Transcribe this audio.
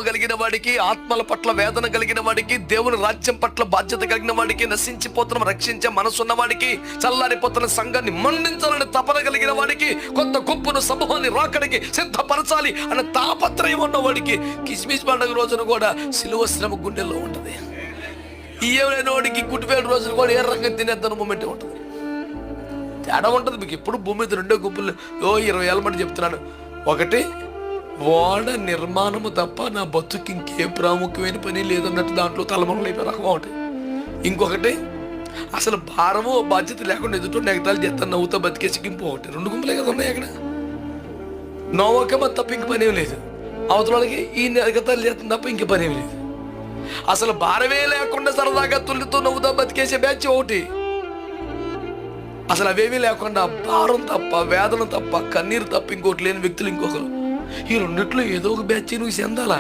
కలిగిన వాడికి, ఆత్మల పట్ల వేదన కలిగిన వాడికి, దేవుని రాజ్యం పట్ల బాధ్యత కలిగిన వాడికి, నశించిపోతున్న రక్షించే మనసున్న వాడికి, చల్లారిపోతున్న సంఘాన్ని మండించాలని తపన కలిగిన వాడికి, కొత్త గుంపును సమూహాన్ని రాకడికి సిద్ధపరచాలి అన్న తాపత్రయం ఉన్న వాడికి కిస్మిస్ పండుగ రోజున కూడా సిలువ శ్రమ గుండెల్లో ఉంటుంది. ఈయన వాడికి గుడ్డివేల రోజున కూడా ఏ రకంగా తినేద్దాను మూమెంటే ఉంటుంది. తేడా ఉంటుంది. మీకు ఎప్పుడు భూమి మీద రెండో గుంపులు 20,000 మంది చెప్తున్నాను. ఒకటి, ఓడ నిర్మాణము తప్ప నా బతుకు ఇంకే ప్రాముఖ్యమైన పని లేదన్నట్టు దాంట్లో తలమొనలు అయిపోయి రకం ఒకటి. ఇంకొకటి, అసలు భారము బాధ్యత లేకుండా ఎదుటో నెగతాలు చేస్తాను నవ్వుతా బతికేసి ఇంకో ఒకటి. 2 గుంపులే కదా ఉన్నాయి అక్కడ. నవ్వకమ తప్ప ఇంక పని ఏం లేదు. అవతలకి ఈ నెగతాలు చేస్తాను తప్ప ఇంక పని ఏం లేదు. అసలు భారమే లేకుండా సరదాగా తుల్లితో నవ్వుతా బతికేసే బ్యాచ్ ఒకటి. అసలు అవేమీ లేకుండా భారం తప్ప, వేదన తప్ప, కన్నీరు తప్ప ఇంకోటి లేని వ్యక్తులు ఇంకొకరు. ఈ రెండిట్లో ఏదో ఒక బ్యాచ్ నువ్వు చెందాలా.